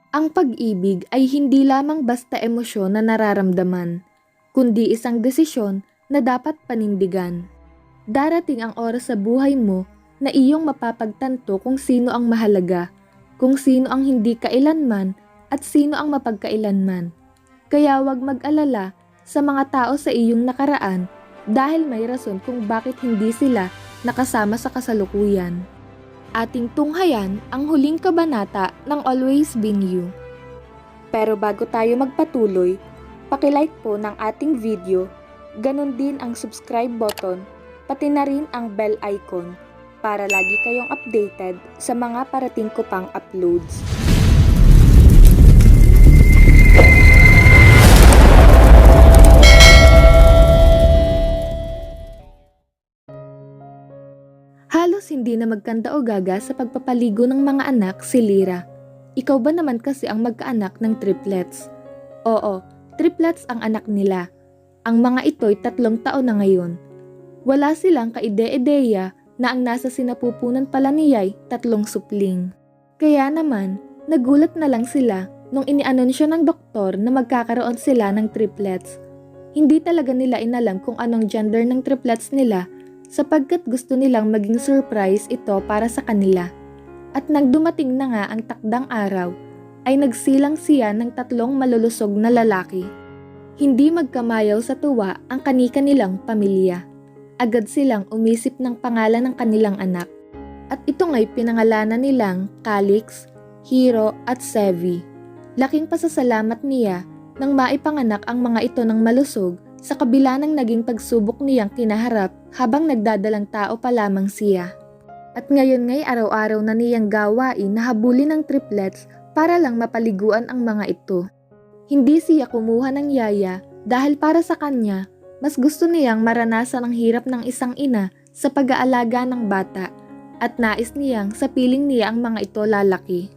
Ang pag-ibig ay hindi lamang basta emosyon na nararamdaman, kundi isang desisyon na dapat panindigan. Darating ang oras sa buhay mo na iyong mapapagtanto kung sino ang mahalaga, kung sino ang hindi kailanman at sino ang mapagkailanman. Kaya huwag mag-alala sa mga tao sa iyong nakaraan dahil may rason kung bakit hindi sila nakasama sa kasalukuyan. Ating tunghayan ang huling kabanata ng Always Been You. Pero bago tayo magpatuloy, pakilike po ng ating video, ganun din ang subscribe button, pati na rin ang bell icon para lagi kayong updated sa mga parating ko pang uploads. Halos hindi na magkanda o gaga sa pagpapaligo ng mga anak si Lyra. Ikaw ba naman kasi ang magkaanak ng triplets? Oo, triplets ang anak nila. Ang mga ito'y 3 taon na ngayon. Wala silang kaide-ideya na ang nasa sinapupunan pala niya'y 3 supling. Kaya naman, nagulat na lang sila nung inianunsyo ng doktor na magkakaroon sila ng triplets. Hindi talaga nila inalam kung anong gender ng triplets nila sapagkat gusto nilang maging surprise ito para sa kanila. At nang dumating na nga ang takdang araw, ay nagsilang siya ng 3 malulusog na lalaki. Hindi magkamayaw sa tuwa ang kani-kanilang pamilya. Agad silang umisip ng pangalan ng kanilang anak. At ito nga'y pinangalanan nilang Calix, Hero at Sevi. Laking pasasalamat niya nang maipanganak ang mga ito ng malusog sa kabila ng naging pagsubok niyang kinaharap habang nagdadalang tao pa lamang siya. At ngayon nga'y araw-araw na niyang gawain na habulin ng triplets para lang mapaliguan ang mga ito. Hindi siya kumuha ng yaya dahil para sa kanya, mas gusto niyang maranasan ang hirap ng isang ina sa pag-aalaga ng bata at nais niyang sa piling niya ang mga ito lalaki.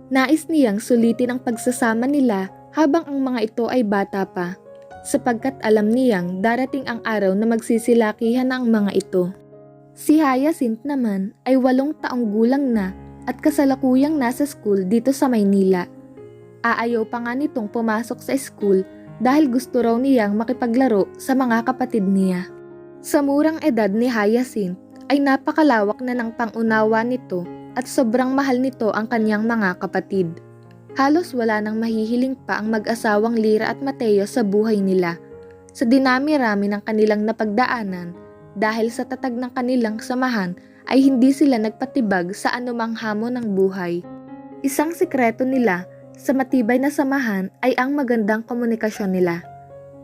Nais niyang sulitin ang pagsasama nila habang ang mga ito ay bata pa, sapagkat alam niyang darating ang araw na magsisilakihan na ang mga ito. Si Hyacinth naman ay 8 taong gulang na at kasalukuyang nasa school dito sa Maynila. Aayaw pa nga nitong pumasok sa school dahil gusto raw niyang makipaglaro sa mga kapatid niya. Sa murang edad ni Hyacinth ay napakalawak na ng pangunawa nito at sobrang mahal nito ang kanyang mga kapatid. Halos wala nang mahihiling pa ang mag-asawang Lyra at Mateo sa buhay nila sa dinami-rami ng kanilang napagdaanan dahil sa tatag ng kanilang samahan ay hindi sila nagpatibag sa anumang hamon ng buhay. Isang sikreto nila sa matibay na samahan ay ang magandang komunikasyon nila.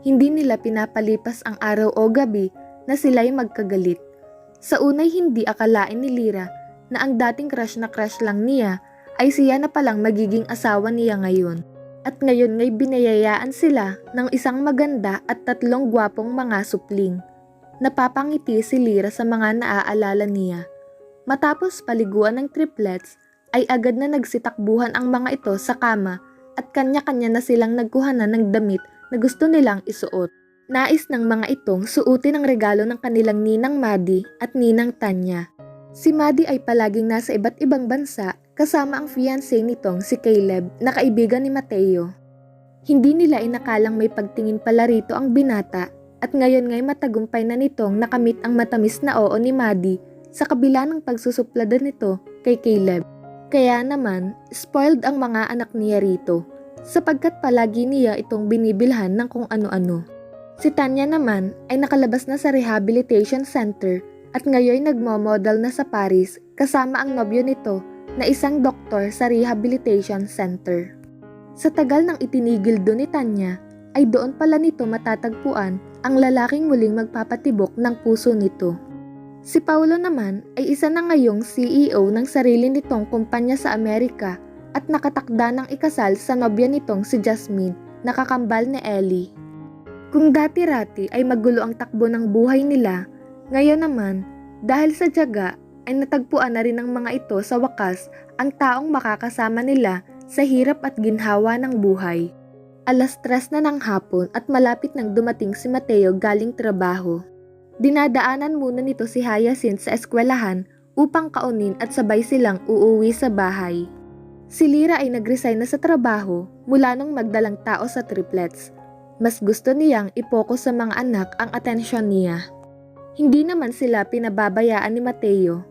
Hindi nila pinapalipas ang araw o gabi na sila'y magkagalit. Sa unay hindi akalain ni Lyra na ang dating crush na crush lang niya ay siya na palang magiging asawa niya ngayon. At ngayon nga'y binayayaan sila ng isang maganda at 3 gwapong mga supling. Napapangiti si Lyra sa mga naaalala niya. Matapos paliguan ng triplets, ay agad na nagsitakbuhan ang mga ito sa kama at kanya-kanya na silang nagkuhanan ng damit na gusto nilang isuot. Nais ng mga itong suotin ang regalo ng kanilang ninang Maddie at ninang Tanya. Si Maddie ay palaging nasa iba't ibang bansa kasama ang fiancé nitong si Caleb na kaibigan ni Mateo. Hindi nila inakalang may pagtingin pala rito ang binata at ngayon nga'y matagumpay na nitong nakamit ang matamis na oo ni Maddie sa kabila ng pagsusuplada nito kay Caleb. Kaya naman, spoiled ang mga anak niya rito sapagkat palagi niya itong binibilhan ng kung ano-ano. Si Tanya naman ay nakalabas na sa rehabilitation center at ngayon nagmo-model na sa Paris kasama ang nobyo nito na isang doktor sa rehabilitation center. Sa tagal ng itinigil doon ni Tanya, ay doon pala nito matatagpuan ang lalaking muling magpapatibok ng puso nito. Si Paulo naman ay isa na ngayong CEO ng sarili nitong kumpanya sa Amerika at nakatakda ng ikasal sa nobya nitong si Jasmine, nakakambal ni Ellie. Kung dati-rati ay magulo ang takbo ng buhay nila, ngayon naman, dahil sa tiyaga, ay natagpuan na rin ng mga ito sa wakas ang taong makakasama nila sa hirap at ginhawa ng buhay. 3:00 na ng hapon at malapit nang dumating si Mateo galing trabaho. Dinadaanan muna nito si Hyacinth sa eskwelahan upang kaunin at sabay silang uuwi sa bahay. Si Lyra ay nag-resign na sa trabaho mula nung magdalang tao sa triplets. Mas gusto niyang ipokus sa mga anak ang atensyon niya. Hindi naman sila pinababayaan ni Mateo.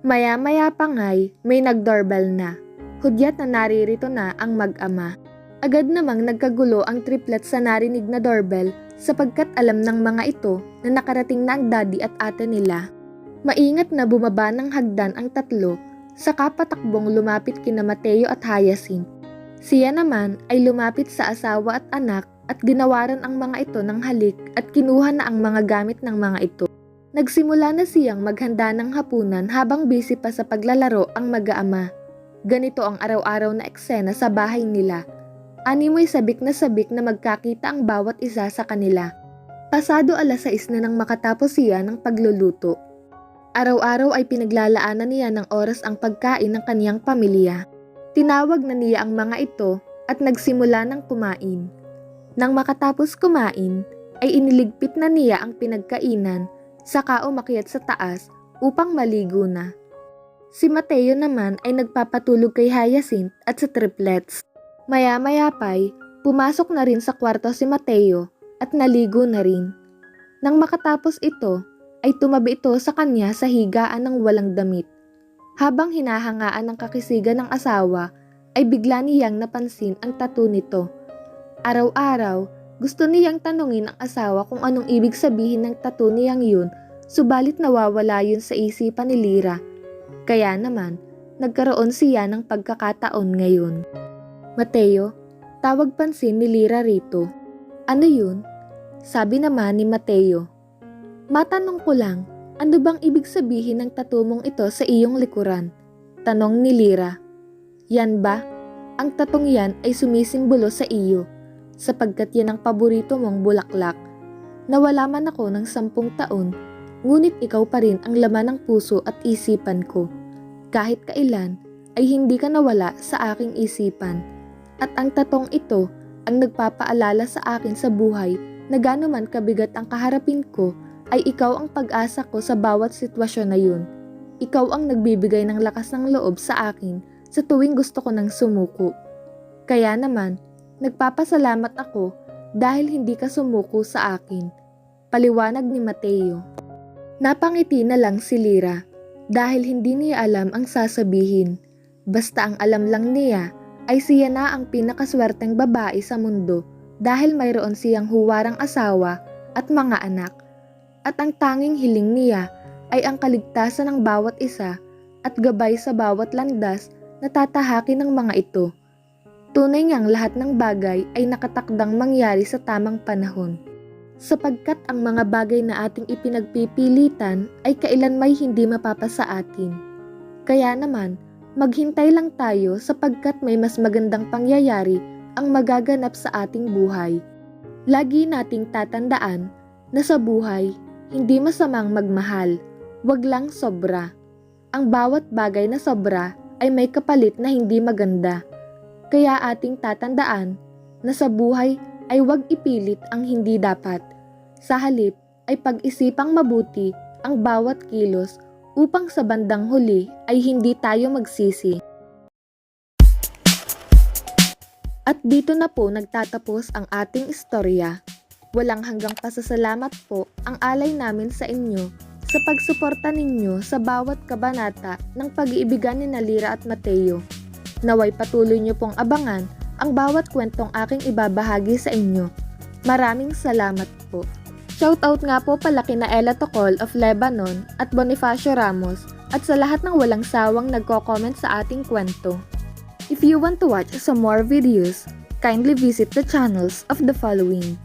Maya-maya pa nga'y may nag-doorbell na. Hudyat na naririto na ang mag-ama. Agad namang nagkagulo ang triplets sa narinig na doorbell sapagkat alam ng mga ito na nakarating na ang daddy at ate nila. Maingat na bumaba ng hagdan ang tatlo, saka patakbong lumapit kina Mateo at Hyacinth. Siya naman ay lumapit sa asawa at anak at ginawaran ang mga ito ng halik at kinuha na ang mga gamit ng mga ito. Nagsimula na siyang maghanda ng hapunan habang busy pa sa paglalaro ang mag-aama. Ganito ang araw-araw na eksena sa bahay nila. Animoy sabik na magkakita ang bawat isa sa kanila. Pasado 6:00 na nang makatapos siya ng pagluluto. Araw-araw ay pinaglalaanan niya ng oras ang pagkain ng kaniyang pamilya. Tinawag na niya ang mga ito at nagsimula ng kumain. Nang makatapos kumain, ay iniligpit na niya ang pinagkainan, saka umakyat sa taas upang maligo na. Si Mateo naman ay nagpapatulog kay Hyacinth at sa triplets. Maya-maya pa'y pumasok na rin sa kwarto si Mateo at naligo na rin. Nang makatapos ito, ay tumabi ito sa kanya sa higaan ng walang damit. Habang hinahangaan ng kakisigan ng asawa, ay bigla niyang napansin ang tattoo nito. Araw-araw, gusto niyang tanungin ang asawa kung anong ibig sabihin ng tattoo niyang yun, subalit nawawala yun sa isipan ni Lyra. Kaya naman, nagkaroon siya ng pagkakataon ngayon. Mateo, tawag pansin ni Lyra rito. Ano yun? Sabi naman ni Mateo. Matanong ko lang, ano bang ibig sabihin ng tattoo mong ito sa iyong likuran? Tanong ni Lyra. Yan ba? Ang tatong yan ay sumisimbolo sa iyo, sapagkat yan ang paborito mong bulaklak. Nawala man ako ng 10 taon, ngunit ikaw pa rin ang laman ng puso at isipan ko. Kahit kailan ay hindi ka nawala sa aking isipan. At ang tatong ito ang nagpapaalala sa akin sa buhay na gaano man kabigat ang kaharapin ko, ay ikaw ang pag-asa ko sa bawat sitwasyon na yun. Ikaw ang nagbibigay ng lakas ng loob sa akin sa tuwing gusto ko ng sumuko. Kaya naman, nagpapasalamat ako dahil hindi ka sumuko sa akin. Paliwanag ni Mateo. Napangiti na lang si Lyra dahil hindi niya alam ang sasabihin. Basta ang alam lang niya ay siya na ang pinakaswerteng babae sa mundo dahil mayroon siyang huwarang asawa at mga anak. At ang tanging hiling niya ay ang kaligtasan ng bawat isa at gabay sa bawat landas na tatahakin ng mga ito. Tunay ngang lahat ng bagay ay nakatakdang mangyari sa tamang panahon. Sapagkat ang mga bagay na ating ipinagpipilitan ay kailanmay hindi mapapasa atin. Kaya naman, maghintay lang tayo sapagkat may mas magandang pangyayari ang magaganap sa ating buhay. Lagi nating tatandaan na sa buhay, hindi masamang magmahal, wag lang sobra. Ang bawat bagay na sobra ay may kapalit na hindi maganda. Kaya ating tatandaan na sa buhay ay wag ipilit ang hindi dapat. Sa halip ay pag-isipang mabuti ang bawat kilos upang sa bandang huli ay hindi tayo magsisi. At dito na po nagtatapos ang ating istorya. Walang hanggang pasasalamat po ang alay namin sa inyo sa pagsuporta ninyo sa bawat kabanata ng pag-iibigan ni Lyra at Mateo. Naway patuloy nyo pong abangan ang bawat kwentong aking ibabahagi sa inyo. Maraming salamat po. Shoutout nga po pala kina Ella Tocol of Lebanon at Bonifacio Ramos at sa lahat ng walang sawang nagko-comment sa ating kwento. If you want to watch some more videos, kindly visit the channels of the following: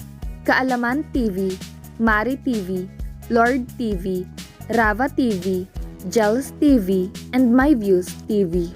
Kaalaman TV, Mari TV, Lord TV, Rava TV, Gels TV, and My Views TV.